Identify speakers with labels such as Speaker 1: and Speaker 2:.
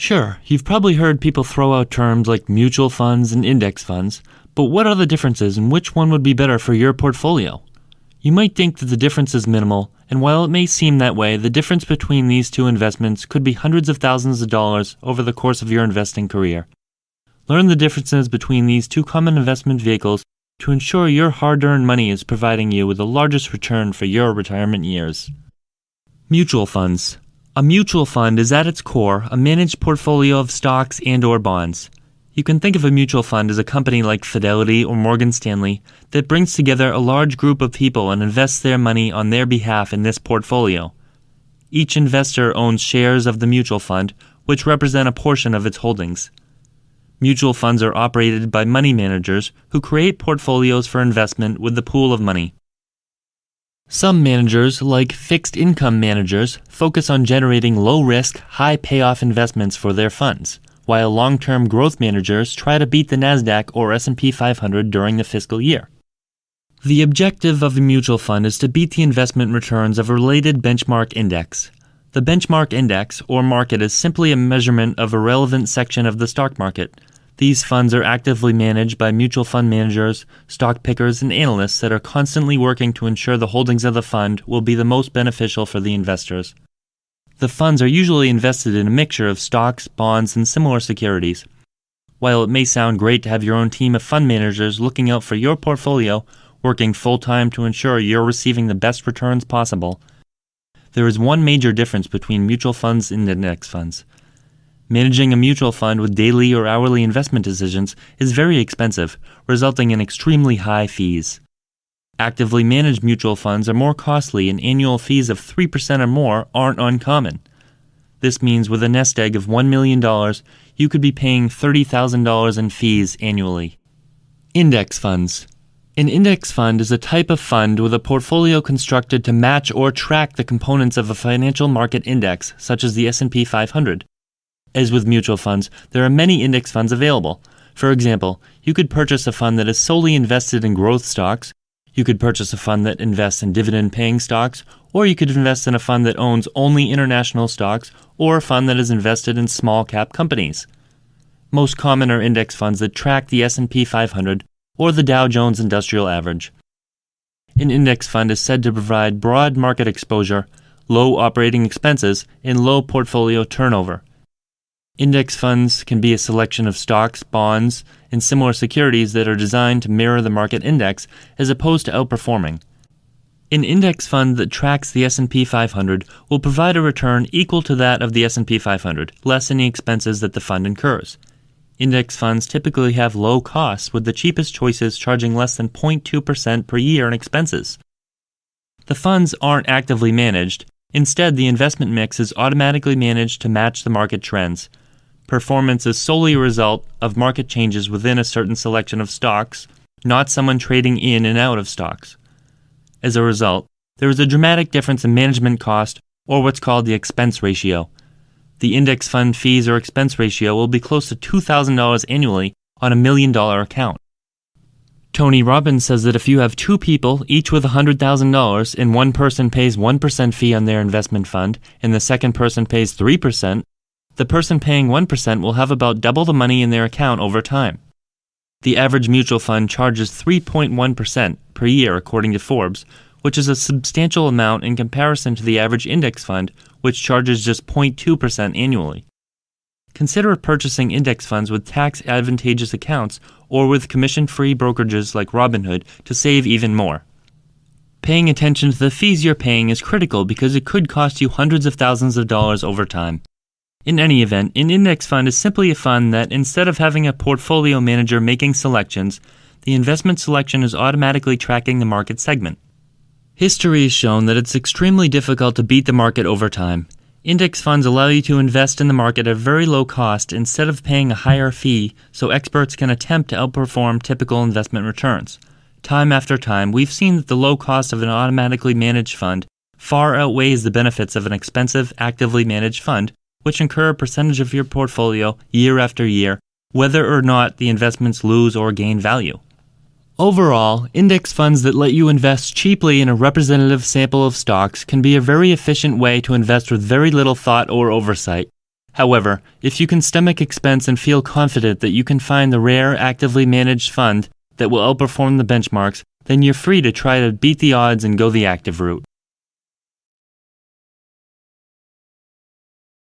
Speaker 1: Sure, you've probably heard people throw out terms like mutual funds and index funds, but what are the differences and which one would be better for your portfolio? You might think that the difference is minimal, and while it may seem that way, the difference between these two investments could be hundreds of thousands of dollars over the course of your investing career. Learn the differences between these two common investment vehicles to ensure your hard-earned money is providing you with the largest return for your retirement years. Mutual funds. A mutual fund is at its core a managed portfolio of stocks and/or bonds. You can think of a mutual fund as a company like Fidelity or Morgan Stanley that brings together a large group of people and invests their money on their behalf in this portfolio. Each investor owns shares of the mutual fund, which represent a portion of its holdings. Mutual funds are operated by money managers who create portfolios for investment with the pool of money. Some managers, like fixed income managers, focus on generating low-risk, high-payoff investments for their funds, while long-term growth managers try to beat the Nasdaq or S&P 500 during the fiscal year. The objective of a mutual fund is to beat the investment returns of a related benchmark index. The benchmark index, or market, is simply a measurement of a relevant section of the stock market. These funds are actively managed by mutual fund managers, stock pickers, and analysts that are constantly working to ensure the holdings of the fund will be the most beneficial for the investors. The funds are usually invested in a mixture of stocks, bonds, and similar securities. While it may sound great to have your own team of fund managers looking out for your portfolio, working full-time to ensure you're receiving the best returns possible, there is one major difference between mutual funds and index funds. Managing a mutual fund with daily or hourly investment decisions is very expensive, resulting in extremely high fees. Actively managed mutual funds are more costly, and annual fees of 3% or more aren't uncommon. This means with a nest egg of $1 million, you could be paying $30,000 in fees annually. Index funds. An index fund is a type of fund with a portfolio constructed to match or track the components of a financial market index, such as the S&P 500. As with mutual funds, there are many index funds available. For example, you could purchase a fund that is solely invested in growth stocks, you could purchase a fund that invests in dividend-paying stocks, or you could invest in a fund that owns only international stocks, or a fund that is invested in small-cap companies. Most common are index funds that track the S&P 500 or the Dow Jones Industrial Average. An index fund is said to provide broad market exposure, low operating expenses, and low portfolio turnover. Index funds can be a selection of stocks, bonds, and similar securities that are designed to mirror the market index as opposed to outperforming. An index fund that tracks the S&P 500 will provide a return equal to that of the S&P 500, less any expenses that the fund incurs. Index funds typically have low costs, with the cheapest choices charging less than 0.2% per year in expenses. The funds aren't actively managed. Instead, the investment mix is automatically managed to match the market trends. Performance is solely a result of market changes within a certain selection of stocks, not someone trading in and out of stocks. As a result, there is a dramatic difference in management cost, or what's called the expense ratio. The index fund fees or expense ratio will be close to $2,000 annually on a $1 million account. Tony Robbins says that if you have two people, each with $100,000, and one person pays 1% fee on their investment fund, and the second person pays 3%, the person paying 1% will have about double the money in their account over time. The average mutual fund charges 3.1% per year according to Forbes, which is a substantial amount in comparison to the average index fund, which charges just 0.2% annually. Consider purchasing index funds with tax-advantageous accounts or with commission-free brokerages like Robinhood to save even more. Paying attention to the fees you're paying is critical because it could cost you hundreds of thousands of dollars over time. In any event, an index fund is simply a fund that, instead of having a portfolio manager making selections, the investment selection is automatically tracking the market segment. History has shown that it's extremely difficult to beat the market over time. Index funds allow you to invest in the market at very low cost instead of paying a higher fee, so experts can attempt to outperform typical investment returns. Time after time, we've seen that the low cost of an automatically managed fund far outweighs the benefits of an expensive, actively managed fund, which incur a percentage of your portfolio year after year, whether or not the investments lose or gain value. Overall, index funds that let you invest cheaply in a representative sample of stocks can be a very efficient way to invest with very little thought or oversight. However, if you can stomach expense and feel confident that you can find the rare, actively managed fund that will outperform the benchmarks, then you're free to try to beat the odds and go the active route.